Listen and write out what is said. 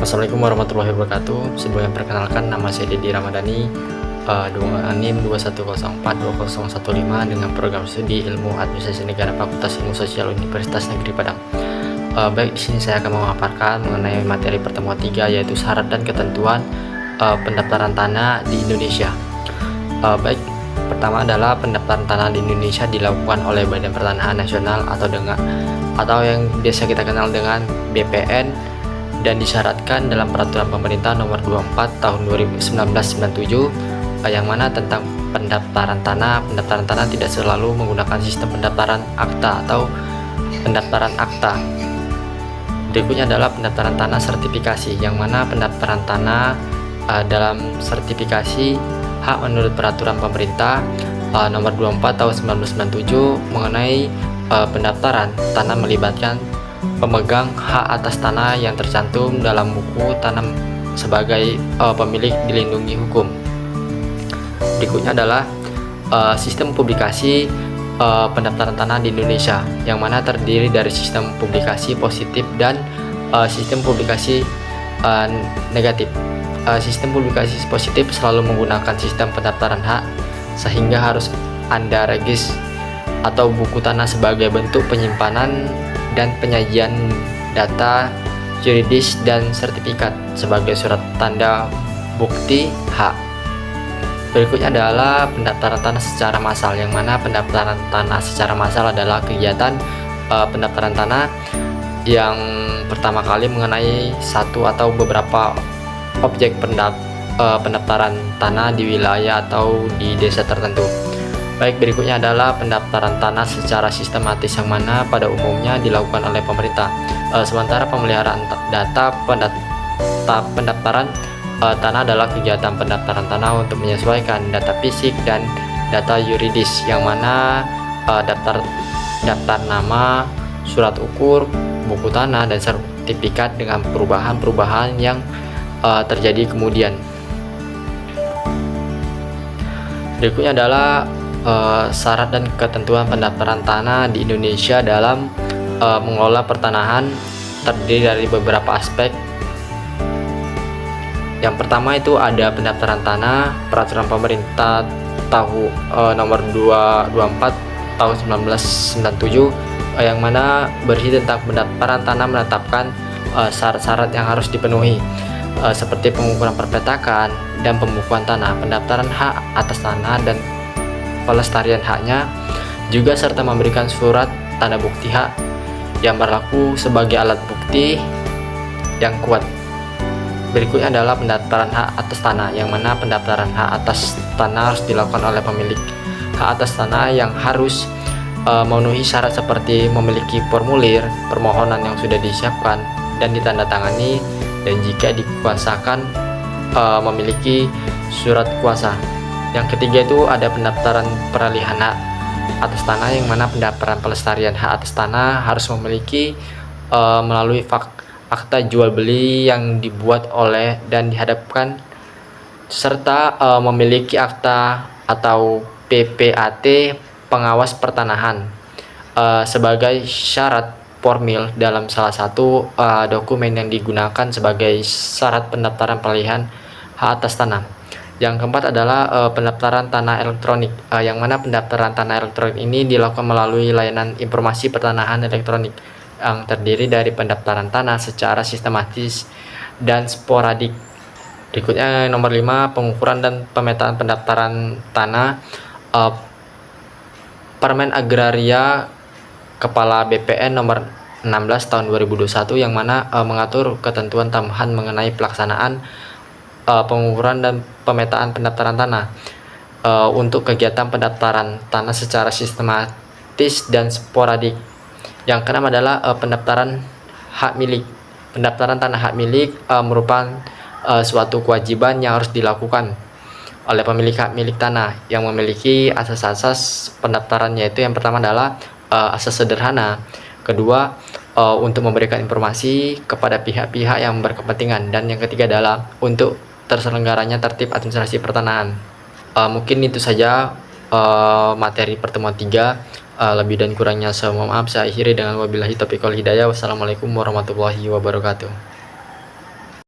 Assalamualaikum warahmatullahi wabarakatuh. Sebelumnya perkenalkan, nama saya Dedi Ramadhani, NIM 21042015 dengan program studi Ilmu Administrasi Negara Fakultas Ilmu Sosial Universitas Negeri Padang. Baik, di sini saya akan memaparkan mengenai materi pertemuan 3, yaitu syarat dan ketentuan pendaftaran tanah di Indonesia. Baik, pertama adalah pendaftaran tanah di Indonesia dilakukan oleh Badan Pertanahan Nasional atau yang biasa kita kenal dengan BPN, dan disyaratkan dalam Peraturan Pemerintah Nomor 24 Tahun 1997 yang mana tentang pendaftaran tanah. Pendaftaran tanah tidak selalu menggunakan sistem pendaftaran akta atau pendaftaran akta. Berikutnya adalah pendaftaran tanah sertifikasi, yang mana pendaftaran tanah dalam sertifikasi hak menurut Peraturan Pemerintah Nomor 24 Tahun 1997 mengenai pendaftaran tanah melibatkan pemegang hak atas tanah yang tercantum dalam buku tanah sebagai pemilik dilindungi hukum. Berikutnya adalah sistem publikasi pendaftaran tanah di Indonesia, yang mana terdiri dari sistem publikasi positif dan sistem publikasi negatif. Sistem publikasi positif selalu menggunakan sistem pendaftaran hak, sehingga harus Anda regis atau buku tanah sebagai bentuk penyimpanan dan penyajian data yuridis dan sertifikat sebagai surat tanda bukti hak. Berikutnya adalah pendaftaran tanah secara massal, yang mana pendaftaran tanah secara massal adalah kegiatan pendaftaran tanah yang pertama kali mengenai satu atau beberapa objek pendaftaran tanah di wilayah atau di desa tertentu. Baik, berikutnya adalah pendaftaran tanah secara sistematis, yang mana pada umumnya dilakukan oleh pemerintah. Sementara pemeliharaan data pendaftaran tanah adalah kegiatan pendaftaran tanah untuk menyesuaikan data fisik dan data yuridis, yang mana daftar nama, surat ukur, buku tanah, dan sertifikat dengan perubahan-perubahan yang terjadi kemudian. Berikutnya adalah syarat dan ketentuan pendaftaran tanah di Indonesia dalam mengelola pertanahan, terdiri dari beberapa aspek. Yang pertama itu ada pendaftaran tanah, Peraturan Pemerintah Nomor 224 Tahun 1997 yang mana berisi tentang pendaftaran tanah, menetapkan syarat-syarat yang harus dipenuhi seperti pengukuran perpetakan dan pembukuan tanah, pendaftaran hak atas tanah dan pelestarian haknya, juga serta memberikan surat tanda bukti hak yang berlaku sebagai alat bukti yang kuat. Berikutnya adalah pendaftaran hak atas tanah, yang mana pendaftaran hak atas tanah harus dilakukan oleh pemilik hak atas tanah yang harus memenuhi syarat seperti memiliki formulir permohonan yang sudah disiapkan dan ditandatangani, dan jika dikuasakan memiliki surat kuasa. Yang ketiga itu ada pendaftaran peralihan hak atas tanah, yang mana pendaftaran pelestarian hak atas tanah harus memiliki melalui akta jual beli yang dibuat oleh dan dihadapkan, serta memiliki akta atau PPAT pengawas pertanahan sebagai syarat formil dalam salah satu dokumen yang digunakan sebagai syarat pendaftaran peralihan hak atas tanah. Yang keempat adalah pendaftaran tanah elektronik, yang mana pendaftaran tanah elektronik ini dilakukan melalui layanan informasi pertanahan elektronik yang terdiri dari pendaftaran tanah secara sistematis dan sporadik. Berikutnya nomor 5, pengukuran dan pemetaan pendaftaran tanah. Permen Agraria Kepala BPN nomor 16 tahun 2021 yang mana mengatur ketentuan tambahan mengenai pelaksanaan pengukuran dan pemetaan pendaftaran tanah untuk kegiatan pendaftaran tanah secara sistematis dan sporadik. Yang keenam adalah pendaftaran hak milik. Pendaftaran tanah hak milik merupakan suatu kewajiban yang harus dilakukan oleh pemilik hak milik tanah yang memiliki asas-asas pendaftaran, yaitu yang pertama adalah asas sederhana, kedua untuk memberikan informasi kepada pihak-pihak yang berkepentingan, dan yang ketiga adalah untuk terselenggaranya tertib administrasi pertanahan. Mungkin itu saja materi pertemuan 3. Lebih dan kurangnya saya mohon maaf. Saya akhiri dengan wabillahi taufiq wal hidayah. Wassalamualaikum warahmatullahi wabarakatuh.